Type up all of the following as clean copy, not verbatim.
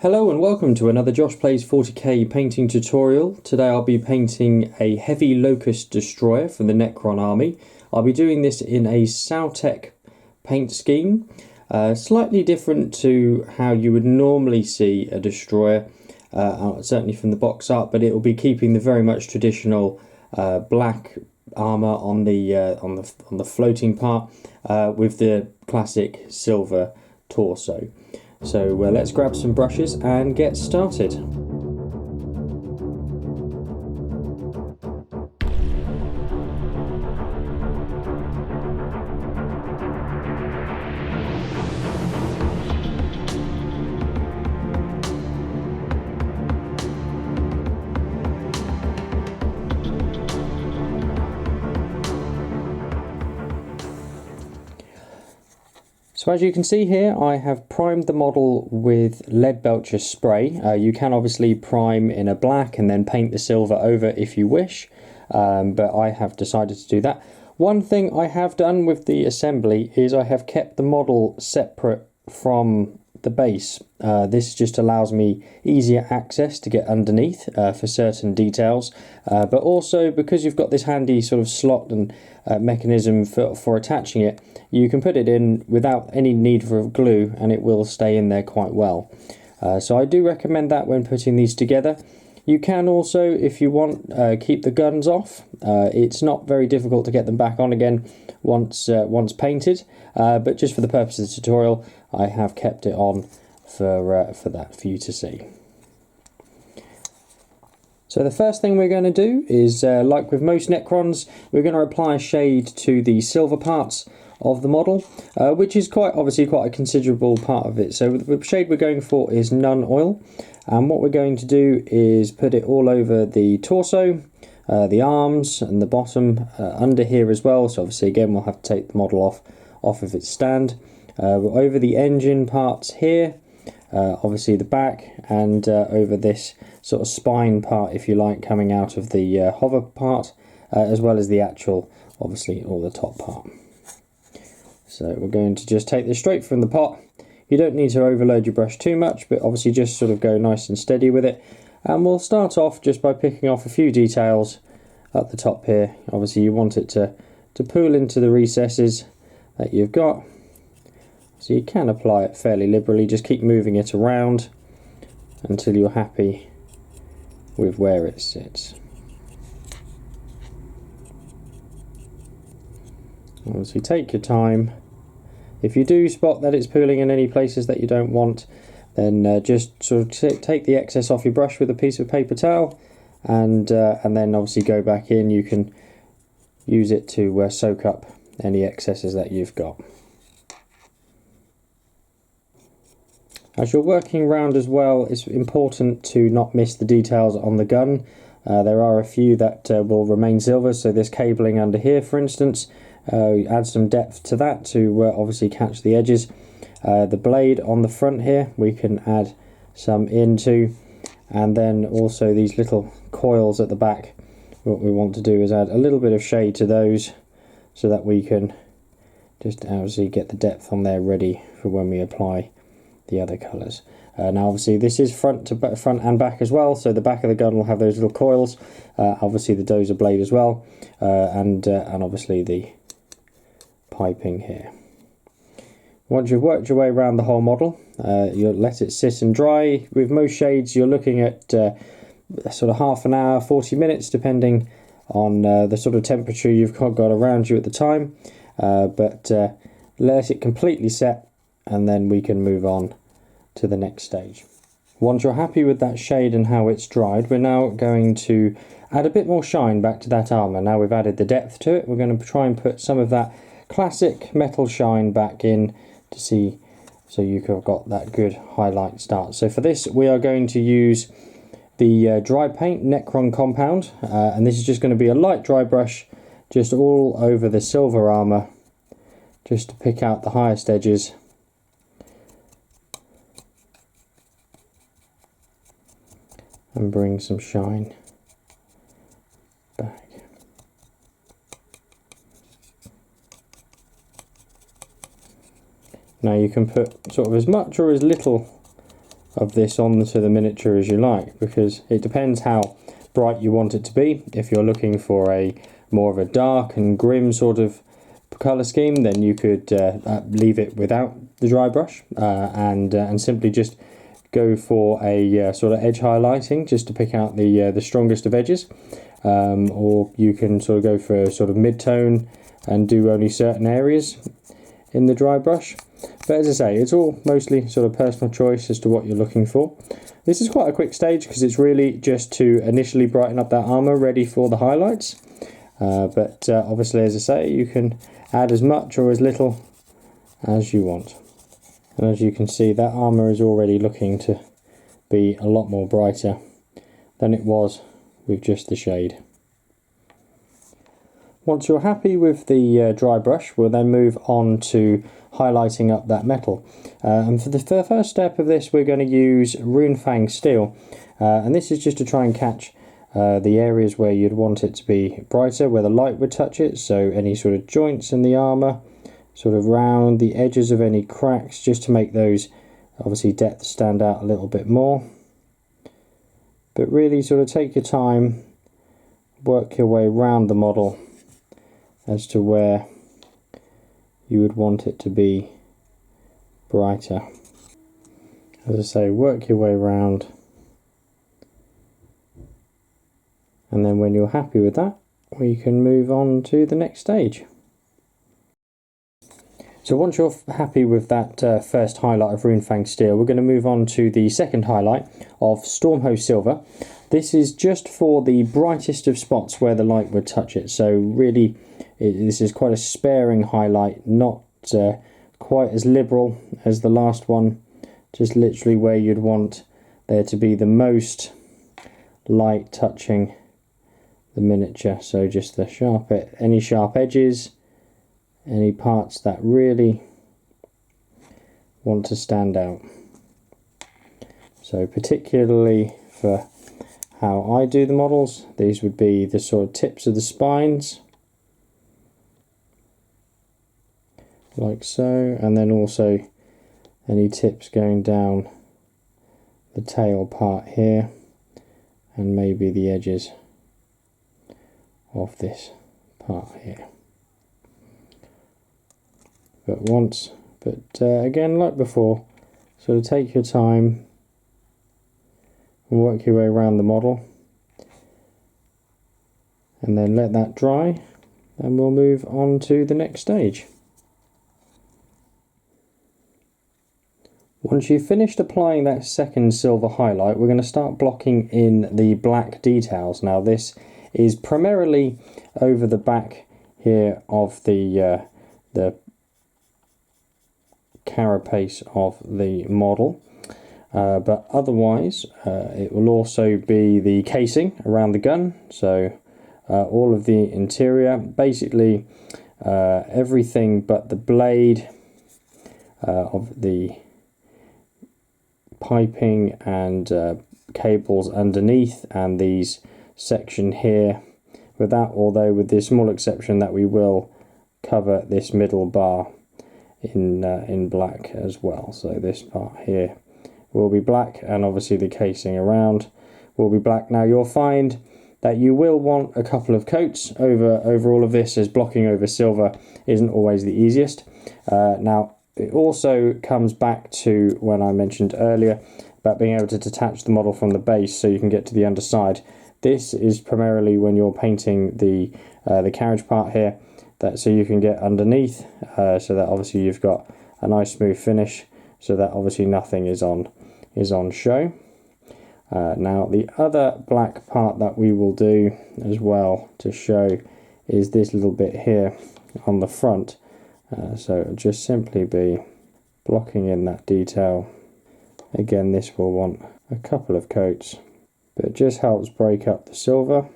Hello and welcome to another Josh Plays 40k painting tutorial. Today I'll be painting a Heavy Lokhust Destroyer from the Necron army. I'll be doing this in a Sautekh paint scheme, slightly different to how you would normally see a destroyer, certainly from the box art, but it will be keeping the very much traditional black armour on the floating part with the classic silver torso. So let's grab some brushes and get started. So as you can see here, I have primed the model with lead belcher spray. You can obviously prime in a black and then paint the silver over if you wish, but I have decided to do that. One thing I have done with the assembly is I have kept the model separate from the base. This just allows me easier access to get underneath for certain details, but also because you've got this handy sort of slot and mechanism for attaching it, you can put it in without any need for glue and it will stay in there quite well. So I do recommend that when putting these together. You can also, if you want, keep the guns off. It's not very difficult to get them back on again once painted, but just for the purpose of the tutorial I have kept it on for you to see. So the first thing we're going to do is, like with most Necrons, we're going to apply a shade to the silver parts of the model, which is obviously quite a considerable part of it. So the shade we're going for is None Oil, and what we're going to do is put it all over the torso, the arms and the bottom, under here as well. So obviously again we'll have to take the model off of its stand, over the engine parts here, obviously the back, and over this sort of spine part, if you like, coming out of the hover part, as well as the actual, obviously, all the top part. So we're going to just take this straight from the pot. You don't need to overload your brush too much, but obviously just sort of go nice and steady with it. And we'll start off just by picking off a few details at the top here. Obviously you want it to pool into the recesses that you've got. So you can apply it fairly liberally, just keep moving it around until you're happy with where it sits. Obviously take your time. If you do spot that it's pooling in any places that you don't want, then just sort of take the excess off your brush with a piece of paper towel, and then obviously go back in. You can use it to soak up any excesses that you've got. As you're working around as well, it's important to not miss the details on the gun. There are a few that will remain silver, so this cabling under here, for instance, add some depth to that to obviously catch the edges. The blade on the front here we can add some into, and then also these little coils at the back, what we want to do is add a little bit of shade to those so that we can just obviously get the depth on there ready for when we apply the other colours. Now obviously this is front and back as well, so the back of the gun will have those little coils, obviously the dozer blade as well, and obviously the piping here. Once you've worked your way around the whole model, you'll let it sit and dry. With most shades you're looking at sort of half an hour, 40 minutes, depending on the sort of temperature you've got around you at the time, but let it completely set and then we can move on to the next stage. Once you're happy with that shade and how it's dried, we're now going to add a bit more shine back to that armour. Now we've added the depth to it, we're going to try and put some of that classic metal shine back in to see, so you've got that good highlight start. So for this we are going to use the dry paint Necron compound, and this is just going to be a light dry brush just all over the silver armour, just to pick out the highest edges. And bring some shine back. Now you can put sort of as much or as little of this onto the miniature as you like, because it depends how bright you want it to be. If you're looking for a more of a dark and grim sort of colour scheme, then you could leave it without the dry brush and simply just go for a sort of edge highlighting just to pick out the strongest of edges, or you can sort of go for a sort of mid-tone and do only certain areas in the dry brush. But as I say, it's all mostly sort of personal choice as to what you're looking for. This is quite a quick stage because it's really just to initially brighten up that armour ready for the highlights. But obviously, as I say, you can add as much or as little as you want. And as you can see, that armour is already looking to be a lot more brighter than it was with just the shade. Once you're happy with the dry brush, we'll then move on to highlighting up that metal. And for the first step of this, we're going to use Runefang steel. And this is just to try and catch the areas where you'd want it to be brighter, where the light would touch it. So any sort of joints in the armour, sort of round the edges of any cracks, just to make those obviously depth stand out a little bit more. But really sort of take your time, work your way around the model as to where you would want it to be brighter. As I say, work your way around, and then when you're happy with that, we can move on to the next stage. So once you're happy with that first highlight of Runefang steel, we're going to move on to the second highlight of Stormhost silver. This is just for the brightest of spots where the light would touch it. So really, this is quite a sparing highlight, not quite as liberal as the last one. Just literally where you'd want there to be the most light touching the miniature. So just the any sharp edges, any parts that really want to stand out. So particularly for how I do the models, these would be the sort of tips of the spines, like so, and then also any tips going down the tail part here, and maybe the edges of this part here. But again, like before, sort of take your time and work your way around the model, and then let that dry, and we'll move on to the next stage. Once you've finished applying that second silver highlight, we're going to start blocking in the black details. Now this is primarily over the back here of the carapace of the model, but otherwise it will also be the casing around the gun, so all of the interior, basically everything but the blade of the piping and cables underneath, and these section here with that, although with the small exception that we will cover this middle bar in black as well. So this part here will be black, and obviously the casing around will be black. Now you'll find that you will want a couple of coats over all of this, as blocking over silver isn't always the easiest. Now it also comes back to when I mentioned earlier about being able to detach the model from the base so you can get to the underside. This is primarily when you're painting the carriage part here, so you can get underneath, so that obviously you've got a nice smooth finish, so that obviously nothing is on show. Now the other black part that we will do as well to show is this little bit here on the front. So it'll just simply be blocking in that detail. Again, this will want a couple of coats, but it just helps break up the silver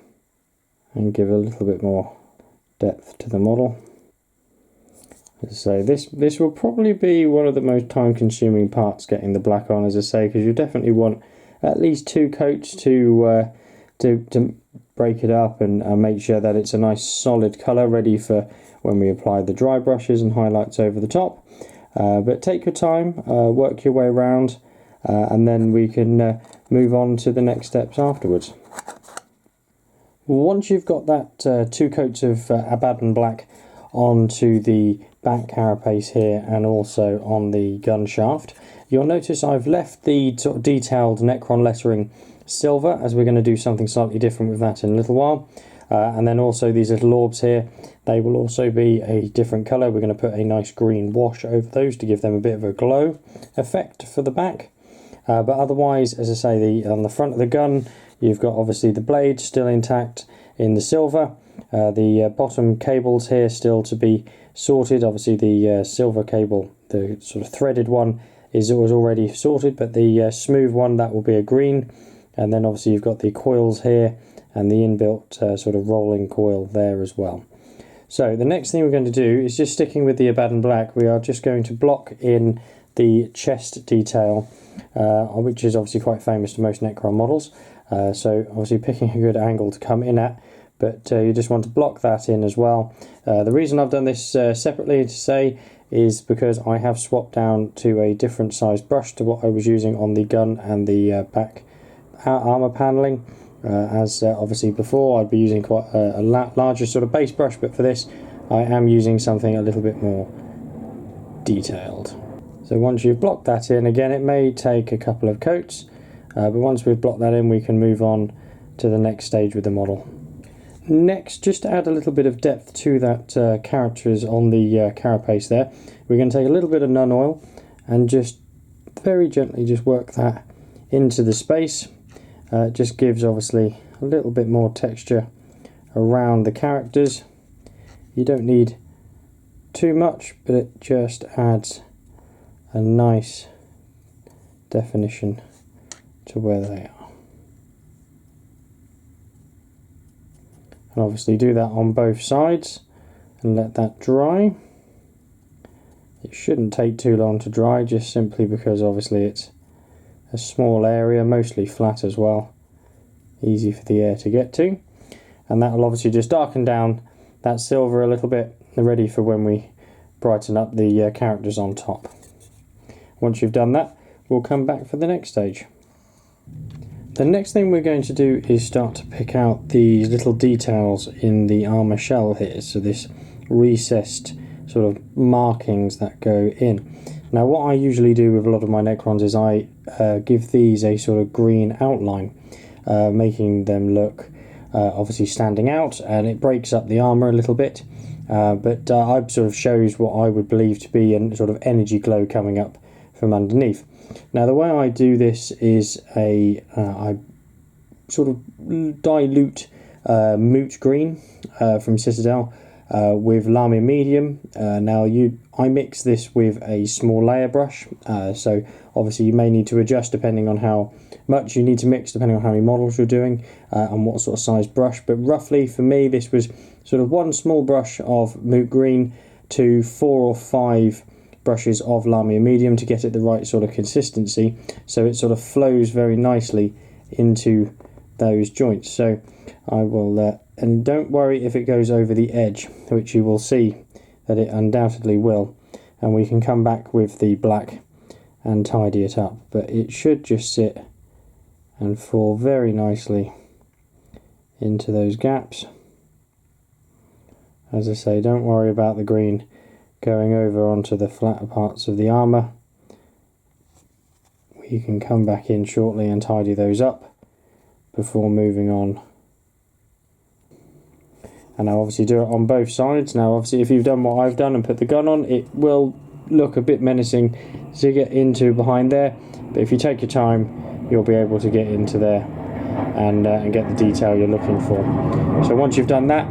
and give a little bit more depth to the model. So this will probably be one of the most time consuming parts, getting the black on, as I say, because you definitely want at least 2 coats to break it up and make sure that it's a nice solid colour ready for when we apply the dry brushes and highlights over the top. But take your time, work your way around, and then we can move on to the next steps afterwards. Once you've got that 2 coats of Abaddon black onto the back carapace here and also on the gun shaft, you'll notice I've left the sort of detailed Necron lettering silver, as we're going to do something slightly different with that in a little while. And then also these little orbs here, they will also be a different colour. We're going to put a nice green wash over those to give them a bit of a glow effect for the back. But otherwise, as I say, on the front of the gun, you've got obviously the blade still intact in the silver. The bottom cables here still to be sorted. Obviously the silver cable, the sort of threaded one, was already sorted, but the smooth one, that will be a green. And then obviously you've got the coils here and the inbuilt sort of rolling coil there as well. So the next thing we're going to do is, just sticking with the Abaddon black, we are just going to block in the chest detail, which is obviously quite famous to most Necron models. So obviously picking a good angle to come in at, but you just want to block that in as well. The reason I've done this separately to say is because I have swapped down to a different size brush to what I was using on the gun and the back armour panelling. As obviously before, I'd be using quite a larger sort of base brush, but for this I am using something a little bit more detailed. So once you've blocked that in, again it may take a couple of coats, but once we've blocked that in, we can move on to the next stage with the model. Next, just to add a little bit of depth to that characters on the carapace there, we're going to take a little bit of nun oil and just very gently just work that into the space. It just gives obviously a little bit more texture around the characters. You don't need too much, but it just adds a nice definition to where they are. And obviously do that on both sides and let that dry. It shouldn't take too long to dry, just simply because obviously it's a small area, mostly flat as well, easy for the air to get to, and that will obviously just darken down that silver a little bit, ready for when we brighten up the characters on top. Once you've done that, we'll come back for the next stage. The next thing we're going to do is start to pick out these little details in the armour shell here, so this recessed sort of markings that go in. Now what I usually do with a lot of my Necrons is I give these a sort of green outline, making them look obviously standing out, and it breaks up the armour a little bit, but I sort of shows what I would believe to be a sort of energy glow coming up from underneath. Now the way I do this is I sort of dilute moot green from Citadel with Lamia medium. I mix this with a small layer brush, so obviously you may need to adjust depending on how much you need to mix, depending on how many models you're doing and what sort of size brush, but roughly for me this was sort of one small brush of moot green to 4 or 5 brushes of Lamia medium to get it the right sort of consistency, so it sort of flows very nicely into those joints. So I will and don't worry if it goes over the edge, which you will see that it undoubtedly will, and we can come back with the black and tidy it up, but it should just sit and fall very nicely into those gaps. As I say, don't worry about the green going over onto the flatter parts of the armour. We can come back in shortly and tidy those up before moving on. And I'll obviously do it on both sides. Now obviously if you've done what I've done and put the gun on, it will look a bit menacing to get into behind there, but if you take your time you'll be able to get into there and get the detail you're looking for. So once you've done that,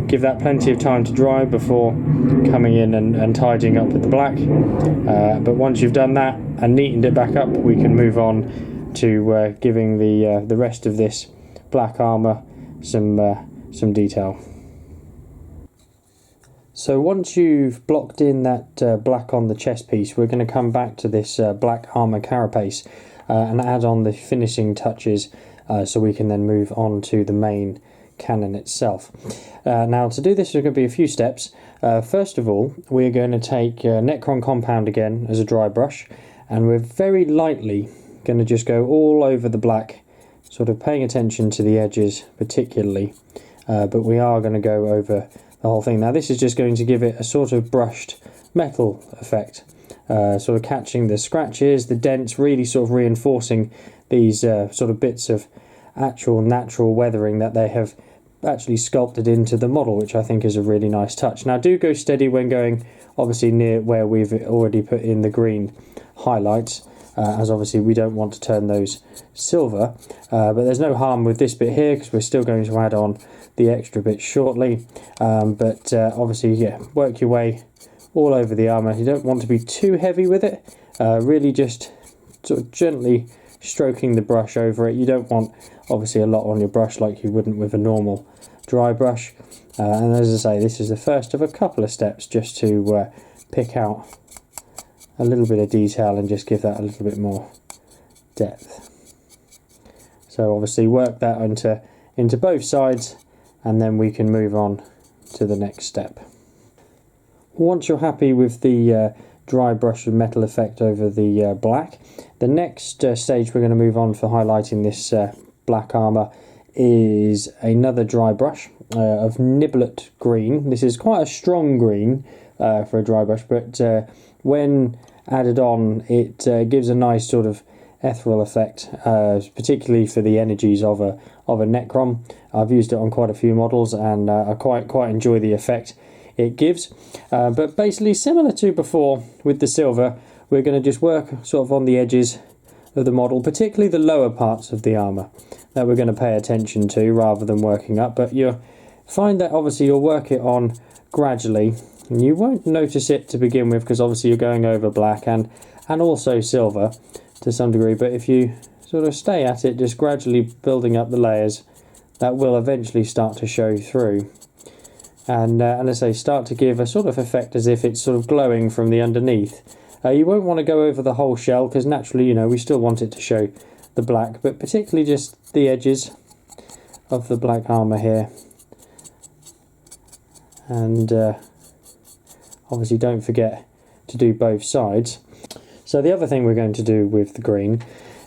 give that plenty of time to dry before coming in and tidying up with the black. But once you've done that and neatened it back up, we can move on to giving the rest of this black armour some detail. So once you've blocked in that black on the chest piece, we're going to come back to this black armour carapace and add on the finishing touches, so we can then move on to the main cannon itself. Now to do this, there's going to be a few steps. First of all, we're going to take Necron compound again as a dry brush, and we're very lightly going to just go all over the black, sort of paying attention to the edges particularly, but we are going to go over the whole thing. Now this is just going to give it a sort of brushed metal effect, sort of catching the scratches, the dents, really sort of reinforcing these sort of bits of actual natural weathering that they have actually sculpted into the model, which I think is a really nice touch. Now do go steady when going obviously near where we've already put in the green highlights, as obviously we don't want to turn those silver, but there's no harm with this bit here because we're still going to add on the extra bit shortly, but obviously, yeah, work your way all over the armour. You don't want to be too heavy with it, really just sort of gently stroking the brush over it. You don't want obviously a lot on your brush like you wouldn't with a normal dry brush, and as I say, this is the first of a couple of steps just to pick out a little bit of detail and just give that a little bit more depth. So obviously work that into both sides, and then we can move on to the next step. Once you're happy with the dry brush and metal effect over the black, the next stage we're going to move on for highlighting this black armour is another dry brush of Niblet green. This is quite a strong green for a dry brush, but when added on, it gives a nice sort of ethereal effect, particularly for the energies of a Necron. I've used it on quite a few models, and I quite enjoy the effect it gives. But basically, similar to before with the silver, we're going to just work sort of on the edges of the model, particularly the lower parts of the armour that we're going to pay attention to rather than working up. But you'll find that obviously you'll work it on gradually, and you won't notice it to begin with because obviously you're going over black and also silver to some degree, but if you sort of stay at it, just gradually building up the layers, that will eventually start to show through, and as I say, start to give a sort of effect as if it's sort of glowing from the underneath. You won't want to go over the whole shell because naturally, you know, we still want it to show the black, but particularly just the edges of the black armour here, and obviously don't forget to do both sides. So the other thing we're going to do with the green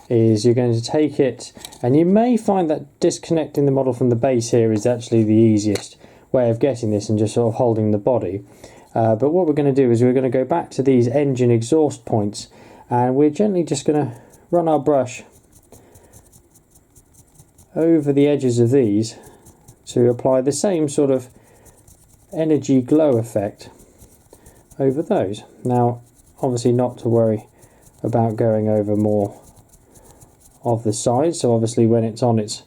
is you're going to take it, and you may find that disconnecting the model from the base here is actually the easiest way of getting this and just sort of holding the body. But what we're going to do is we're going to go back to these engine exhaust points, and we're gently just going to run our brush over the edges of these to apply the same sort of energy glow effect over those. Now obviously not to worry about going over more of the sides, so obviously when it's on its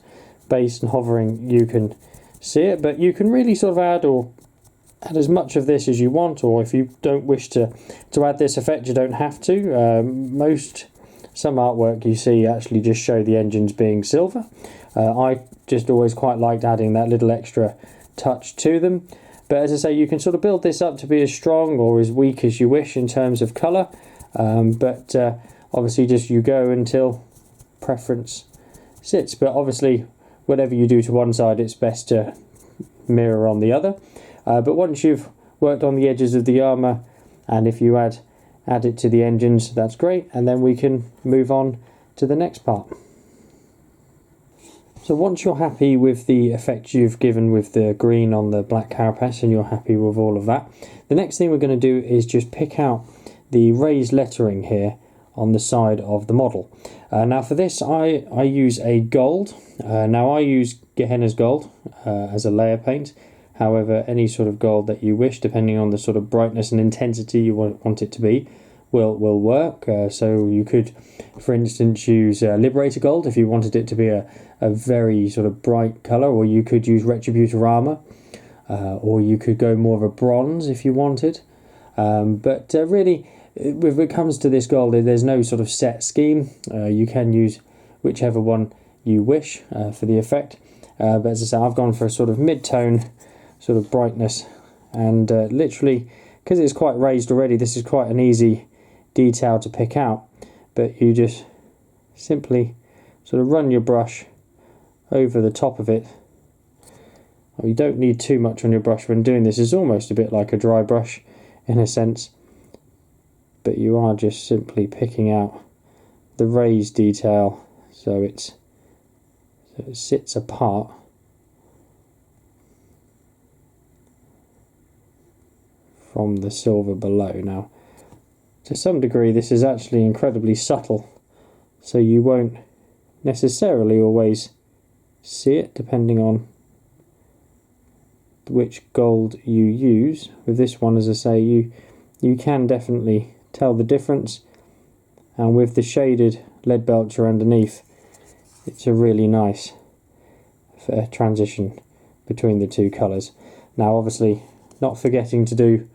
base and hovering you can see it, but you can really sort of add as much of this as you want, or if you don't wish to add this effect, you don't have to. Some artwork you see actually just show the engines being silver. I just always quite liked adding that little extra touch to them, but as I say, you can sort of build this up to be as strong or as weak as you wish in terms of colour, but obviously just you go until preference sits. But obviously whatever you do to one side, it's best to mirror on the other. But once you've worked on the edges of the armour, and if you add it to the engines, that's great, and then we can move on to the next part. So once you're happy with the effect you've given with the green on the black carapace, and you're happy with all of that, the next thing we're going to do is just pick out the raised lettering here on the side of the model. Now for this I use a gold. Now I use Gehenna's gold as a layer paint. However, any sort of gold that you wish, depending on the sort of brightness and intensity you want it to be, will work. So you could, for instance, use Liberator Gold if you wanted it to be a very sort of bright colour, or you could use Retributor Armour, or you could go more of a bronze if you wanted. But really, when it comes to this gold, there's no sort of set scheme. You can use whichever one you wish for the effect. But as I say, I've gone for a sort of mid-tone sort of brightness, and literally, because it's quite raised already, this is quite an easy detail to pick out. But you just simply sort of run your brush over the top of it. Well, you don't need too much on your brush when doing this. It's almost a bit like a dry brush in a sense, but you are just simply picking out the raised detail so it sits apart from the silver below. Now, to some degree, this is actually incredibly subtle, so you won't necessarily always see it depending on which gold you use. With this one, as I say, you can definitely tell the difference, and with the shaded lead belcher underneath, it's a really nice transition between the two colours. Now obviously not forgetting to do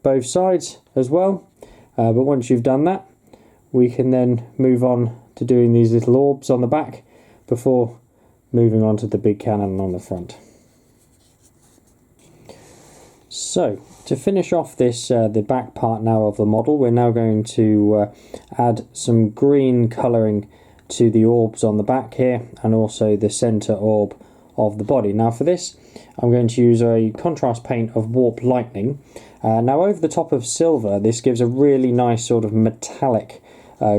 both sides as well, but once you've done that, we can then move on to doing these little orbs on the back before moving on to the big cannon on the front. So to finish off this, the back part now of the model, we're now going to add some green colouring to the orbs on the back here, and also the centre orb of the body. Now for this, I'm going to use a contrast paint of Warp Lightning. Now over the top of silver, this gives a really nice sort of metallic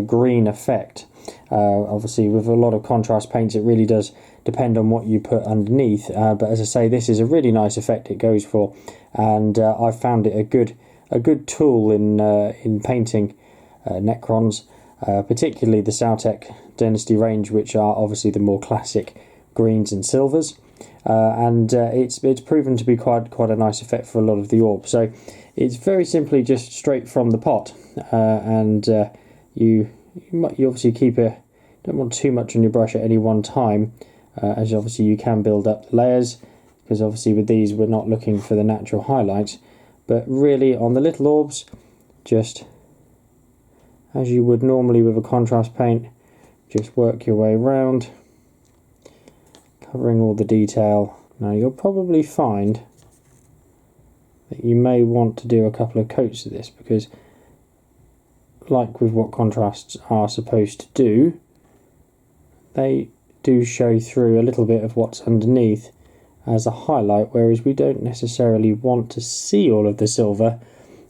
green effect. Obviously with a lot of contrast paints, it really does depend on what you put underneath, but as I say, this is a really nice effect it goes for, and I've found it a good tool in painting Necrons, particularly the Sautekh Dynasty range, which are obviously the more classic greens and silvers, and it's proven to be quite a nice effect for a lot of the orbs. So it's very simply just straight from the pot, and you obviously don't want too much on your brush at any one time, as obviously you can build up the layers, because obviously with these we're not looking for the natural highlights, but really on the little orbs, just as you would normally with a contrast paint, just work your way around, covering all the detail. Now you'll probably find that you may want to do a couple of coats of this, because like with what contrasts are supposed to do, they do show through a little bit of what's underneath as a highlight, whereas we don't necessarily want to see all of the silver.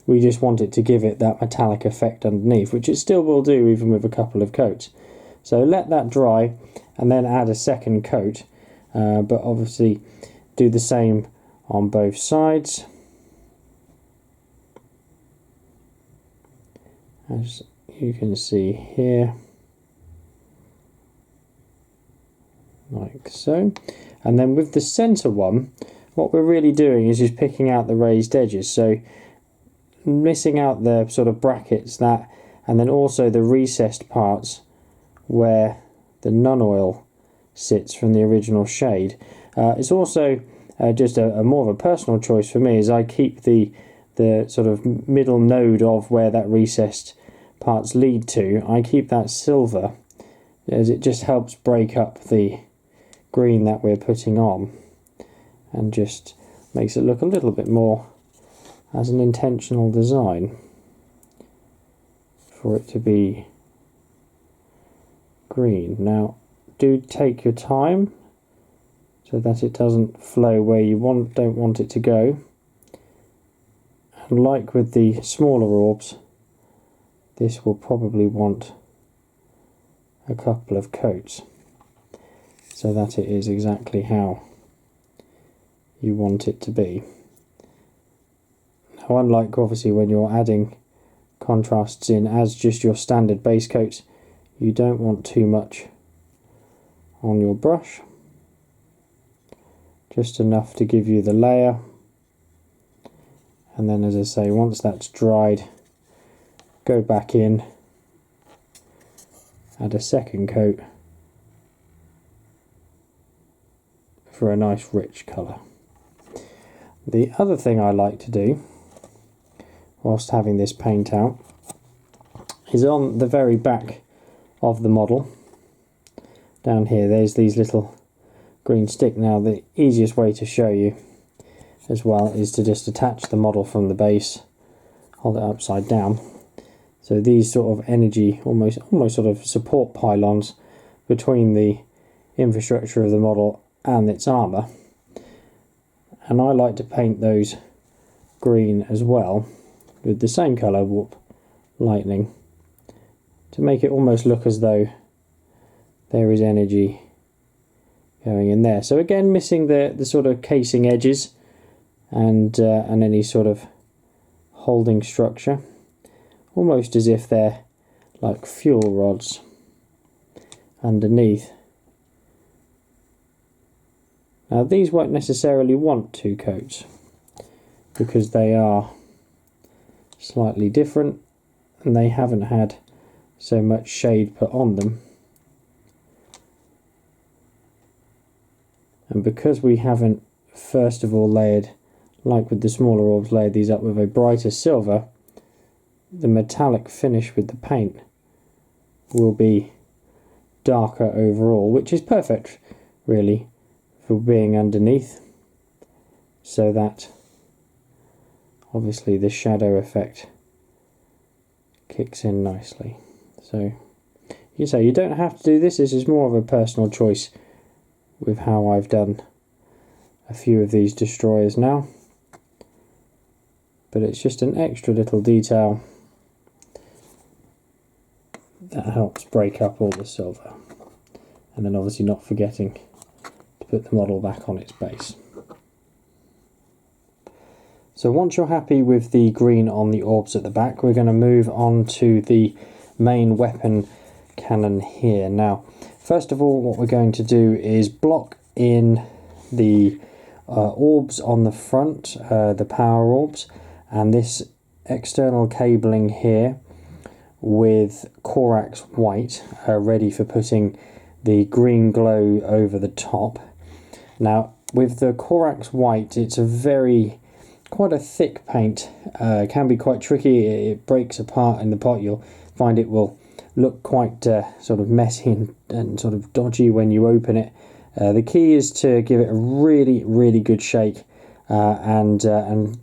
We just want it to give it that metallic effect underneath, which it still will do even with a couple of coats. So let that dry and then add a second coat, but obviously do the same on both sides, as you can see here, like so. And then with the center one, what we're really doing is just picking out the raised edges, so missing out the sort of brackets, that, and then also the recessed parts where the non-oil sits from the original shade. It's also just a more of a personal choice for me, as I keep the sort of middle node of where that recessed parts lead to, I keep that silver, as it just helps break up the green that we're putting on and just makes it look a little bit more as an intentional design for it to be green. Now do take your time so that it doesn't flow where you don't want it to go, and like with the smaller orbs, this will probably want a couple of coats so that it is exactly how you want it to be. Now, unlike obviously when you're adding contrasts in as just your standard base coats, you don't want too much on your brush, just enough to give you the layer, and then, as I say, once that's dried, go back in, add a second coat for a nice rich colour. The other thing I like to do whilst having this paint out is on the very back of the model, down here, there's these little green stick. Now the easiest way to show you as well is to just attach the model from the base, hold it upside down. So these sort of energy, almost sort of support pylons between the infrastructure of the model and its armour, and I like to paint those green as well with the same colour, Warp Lightning, to make it almost look as though there is energy going in there. So again, missing the sort of casing edges and any sort of holding structure, almost as if they're like fuel rods underneath. Now these won't necessarily want 2 coats because they are slightly different and they haven't had so much shade put on them. And because we haven't first of all layered, like with the smaller orbs, layered these up with a brighter silver, the metallic finish with the paint will be darker overall, which is perfect really for being underneath, so that obviously the shadow effect kicks in nicely. So you don't have to do this. This is more of a personal choice with how I've done a few of these destroyers now, but it's just an extra little detail that helps break up all the silver, and then obviously not forgetting to put the model back on its base. So once you're happy with the green on the orbs at the back, we're going to move on to the main weapon cannon here. Now, first of all, what we're going to do is block in the orbs on the front, the power orbs, and this external cabling here with Corax white, ready for putting the green glow over the top. Now, with the Corax white, it's quite a thick paint, can be quite tricky. It breaks apart in the pot. You'll find it will look quite sort of messy and sort of dodgy when you open it. The key is to give it a really good shake and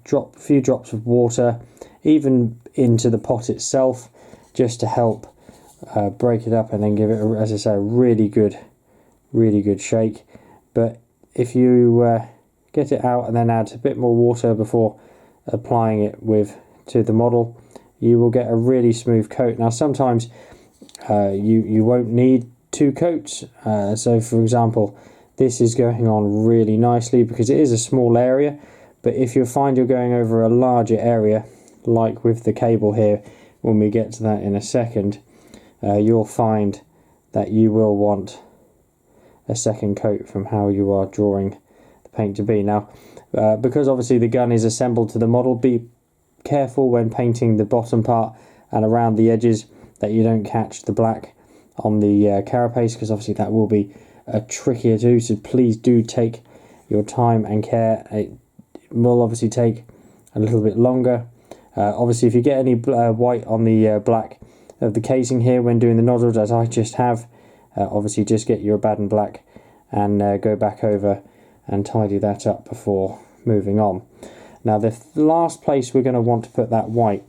drop a few drops of water even into the pot itself, just to help break it up, and then give it, as I say, a really good shake. But if you get it out and then add a bit more water before applying it to the model, you will get a really smooth coat. Now sometimes you won't need 2 coats, so for example this is going on really nicely because it is a small area, but if you find you're going over a larger area, like with the cable here, when we get to that in a second, you'll find that you will want a second coat from how you are drawing the paint to be. Now, because obviously the gun is assembled to the model, be careful when painting the bottom part and around the edges that you don't catch the black on the carapace, because obviously that will be trickier too, so please do take your time and care. It will obviously take a little bit longer. Obviously if you get any white on the black of the casing here when doing the nozzles, as I just have, obviously just get your Abaddon black and go back over and tidy that up before moving on. Now the last place we're going to want to put that white,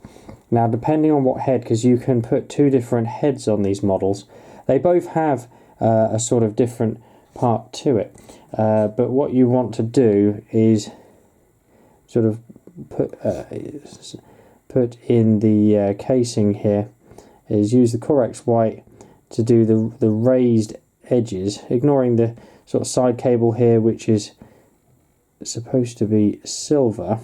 now depending on what head, because you can put 2 different heads on these models, they both have a sort of different part to it, but what you want to do is sort of put in the casing here, is use the Corax white to do the raised edges, ignoring the sort of side cable here, which is supposed to be silver.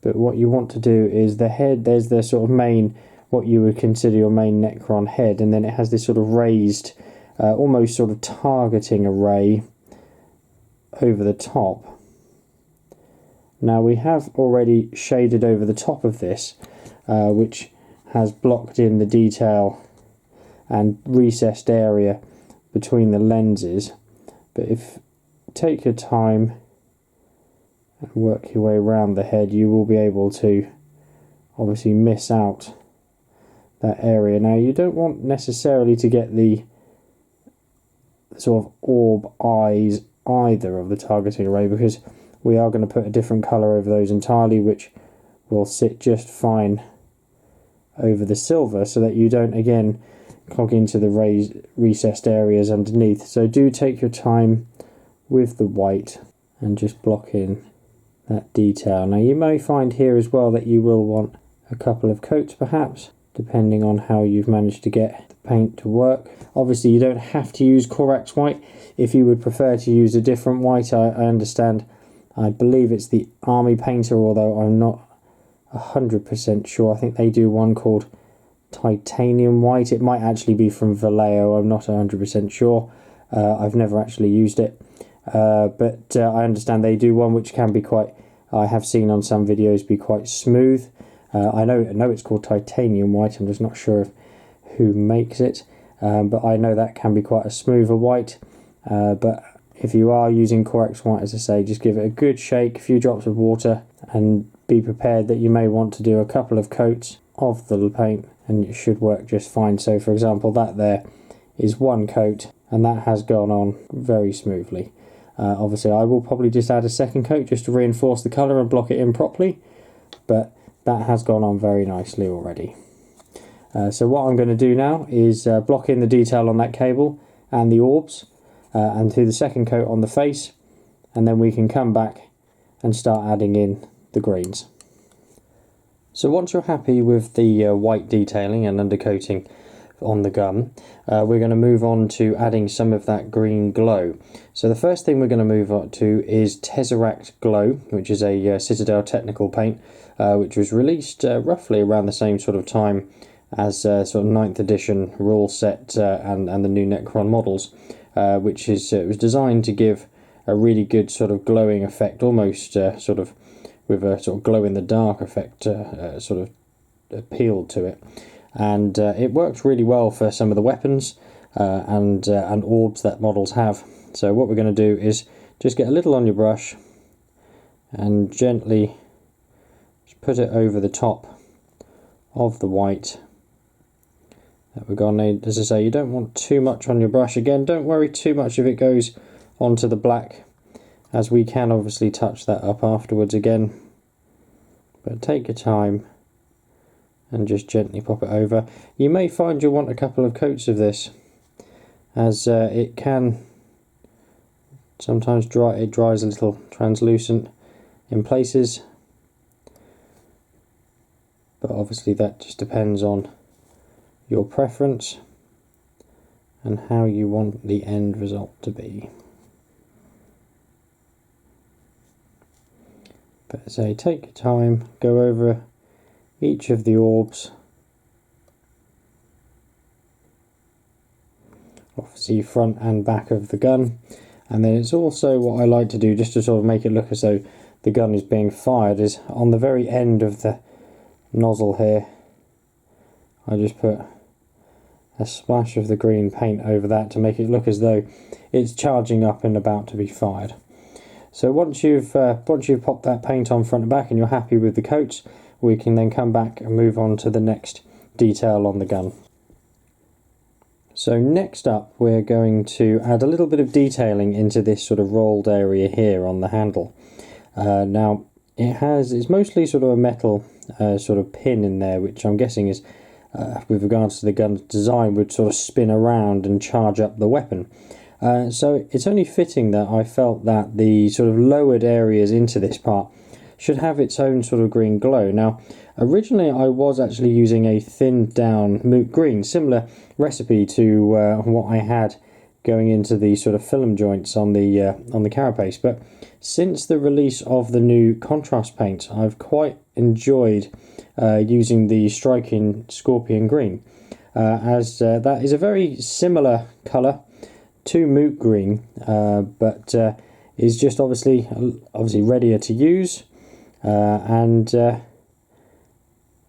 But what you want to do is the head, there's the sort of main, what you would consider your main Necron head, and then it has this sort of raised, almost sort of targeting array over the top. Now we have already shaded over the top of this, which has blocked in the detail and recessed area between the lenses. But if take your time and work your way around the head, you will be able to obviously miss out that area. Now you don't want necessarily to get the sort of orb eyes either of the targeting array, because we are going to put a different colour over those entirely, which will sit just fine over the silver, so that you don't again clog into the recessed areas underneath. So do take your time with the white and just block in that detail. Now you may find here as well that you will want a couple of coats perhaps, depending on how you've managed to get the paint to work. Obviously you don't have to use Corax white. If you would prefer to use a different white, I understand. I believe it's the Army Painter, although I'm not 100% sure. I think they do one called Titanium White. It might actually be from Vallejo, I'm not 100% sure. I've never actually used it. But I understand they do one which can be quite, I have seen on some videos, be quite smooth. I know it's called Titanium White, I'm just not sure of who makes it. But I know that can be quite a smoother white. But if you are using Corax white, as I say, just give it a good shake, a few drops of water, and be prepared that you may want to do a couple of coats of the paint, and it should work just fine. So for example, that there is one coat, and that has gone on very smoothly. Obviously I will probably just add a second coat just to reinforce the colour and block it in properly, but that has gone on very nicely already. So what I'm going to do now is block in the detail on that cable and the orbs, and do the second coat on the face, and then we can come back and start adding in the greens. So once you're happy with the white detailing and undercoating on the gun, we're going to move on to adding some of that green glow. So the first thing we're going to move on to is Tesseract Glow, which is a Citadel technical paint, which was released roughly around the same sort of time as sort of 9th edition rule set and the new Necron models, which is it was designed to give a really good sort of glowing effect, almost sort of with a sort of glow in the dark effect sort of appeal to it. And it works really well for some of the weapons and orbs that models have. So what we're going to do is just get a little on your brush and gently just put it over the top of the white that we're going to need. As I say, you don't want too much on your brush. Again, don't worry too much if it goes onto the black, as we can obviously touch that up afterwards again. But take your time and just gently pop it over. You may find you'll want a couple of coats of this, as it can sometimes dry. It dries a little translucent in places, but obviously that just depends on your preference and how you want the end result to be. But say, take your time, go over each of the orbs, obviously front and back of the gun. And then it's also what I like to do, just to sort of make it look as though the gun is being fired, is on the very end of the nozzle here, I just put a splash of the green paint over that to make it look as though it's charging up and about to be fired. So once you've popped that paint on front and back and you're happy with the coats, we can then come back and move on to the next detail on the gun. So next up, we're going to add a little bit of detailing into this sort of rolled area here on the handle. Now it's mostly sort of a metal sort of pin in there, which I'm guessing is with regards to the gun's design would sort of spin around and charge up the weapon. So it's only fitting that I felt that the sort of lowered areas into this part should have its own sort of green glow. Now originally I was actually using a thinned down moot green, similar recipe to what I had going into the sort of film joints on the carapace, but since the release of the new contrast paint, I've quite enjoyed using the striking Scorpion Green, as that is a very similar colour to moot green, but is just obviously readier to use and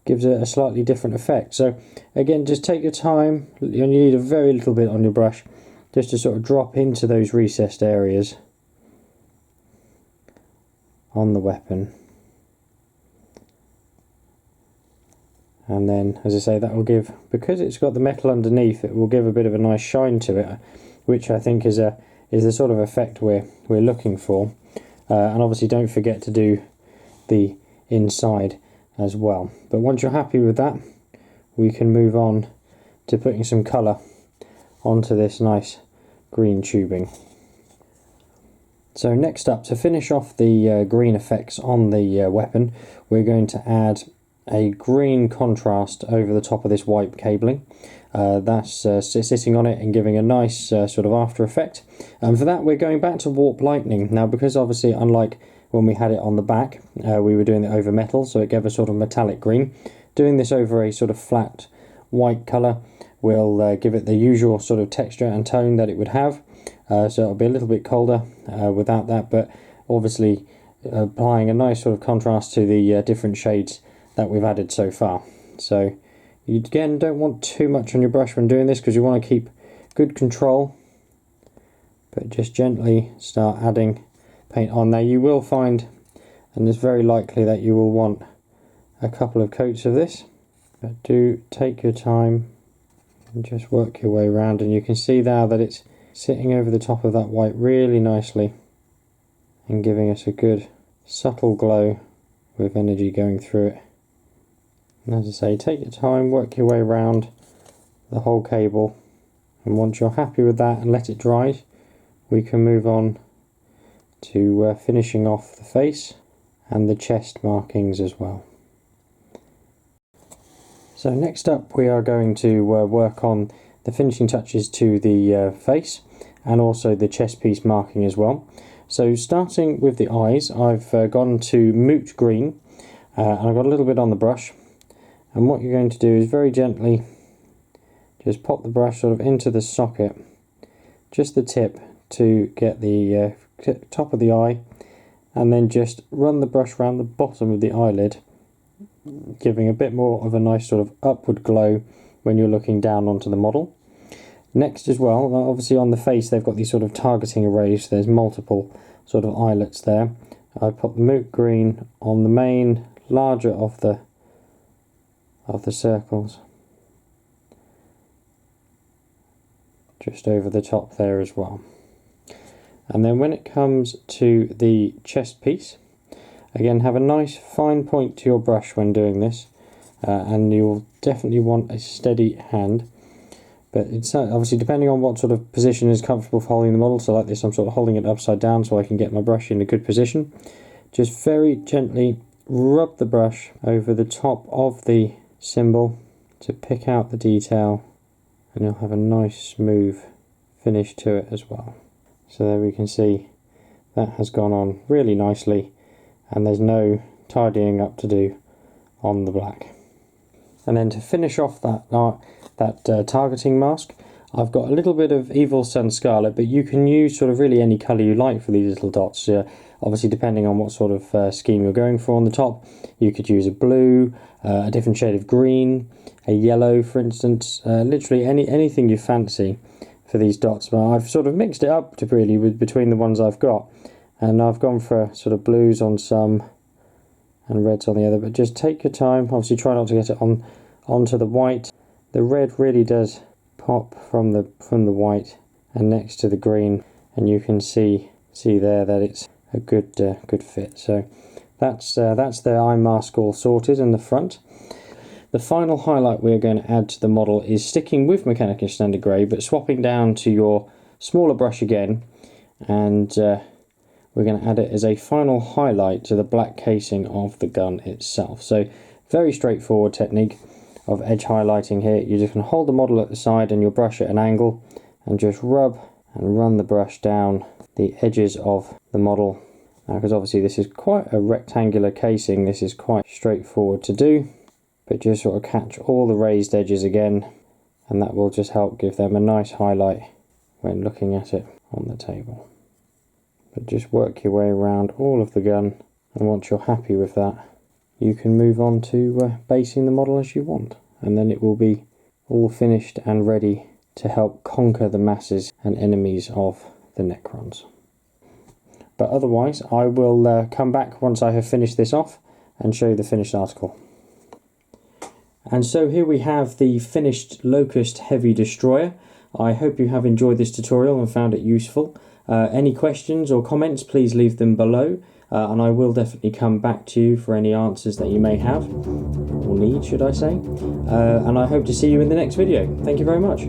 gives it a slightly different effect. So again, just take your time. You only need a very little bit on your brush just to sort of drop into those recessed areas on the weapon. And then, as I say, that will give, because it's got the metal underneath, it will give a bit of a nice shine to it, which I think is the sort of effect we're looking for. And obviously don't forget to do the inside as well. But once you're happy with that, we can move on to putting some colour onto this nice green tubing. So next up, to finish off the green effects on the weapon, we're going to add a green contrast over the top of this white cabling. That's sitting on it and giving a nice sort of after effect. And for that we're going back to Warp Lightning. Now, because obviously unlike when we had it on the back, we were doing it over metal, so it gave a sort of metallic green. Doing this over a sort of flat white colour will give it the usual sort of texture and tone that it would have. So it'll be a little bit colder without that, but obviously applying a nice sort of contrast to the different shades that we've added so far. So you again don't want too much on your brush when doing this, because you want to keep good control, but just gently start adding paint on. Now you will find, and it's very likely that you will want a couple of coats of this, but do take your time and just work your way around. And you can see now that it's sitting over the top of that white really nicely and giving us a good subtle glow with energy going through it. And as I say, take your time, work your way around the whole cable, and once you're happy with that and let it dry, we can move on to finishing off the face and the chest markings as well. So next up we are going to work on the finishing touches to the face and also the chest piece marking as well. So starting with the eyes, I've gone to moot green and I've got a little bit on the brush, and what you're going to do is very gently just pop the brush sort of into the socket, just the tip, to get the top of the eye, and then just run the brush around the bottom of the eyelid, giving a bit more of a nice sort of upward glow when you're looking down onto the model. Next as well, obviously on the face they've got these sort of targeting arrays, so there's multiple sort of eyelets there. I put the moot green on the main larger of the circles, just over the top there as well. And then when it comes to the chest piece, again have a nice fine point to your brush when doing this, and you'll definitely want a steady hand, but it's obviously depending on what sort of position is comfortable for holding the model. So like this, I'm sort of holding it upside down so I can get my brush in a good position. Just very gently rub the brush over the top of the symbol to pick out the detail, and you'll have a nice smooth finish to it as well. So there we can see that has gone on really nicely, and there's no tidying up to do on the black. And then to finish off that targeting mask, I've got a little bit of Evil Sun Scarlet, but you can use sort of really any colour you like for these little dots. Obviously depending on what sort of scheme you're going for on the top, you could use a blue, a different shade of green, a yellow for instance, literally anything you fancy for these dots. But I've sort of mixed it up to really between the ones I've got, and I've gone for sort of blues on some and reds on the other, but just take your time. Obviously try not to get it onto the white. The red really does pop from the white and next to the green, and you can see there that it's a good fit. So that's the eye mask all sorted in the front. The final highlight we're going to add to the model is sticking with Mechanicus Standard Grey, but swapping down to your smaller brush again, and we're going to add it as a final highlight to the black casing of the gun itself. So very straightforward technique of edge highlighting here. You're just going to hold the model at the side and your brush at an angle and just rub and run the brush down the edges of the model. Now, because obviously this is quite a rectangular casing, this is quite straightforward to do, but just sort of catch all the raised edges again, and that will just help give them a nice highlight when looking at it on the table. But just work your way around all of the gun, and once you're happy with that, you can move on to basing the model as you want, and then it will be all finished and ready to help conquer the masses and enemies of the Necrons. But otherwise, I will come back once I have finished this off and show you the finished article. And so here we have the finished Lokhust Heavy Destroyer. I hope you have enjoyed this tutorial and found it useful. Any questions or comments, please leave them below, and I will definitely come back to you for any answers that you may have, or need, should I say. And I hope to see you in the next video. Thank you very much.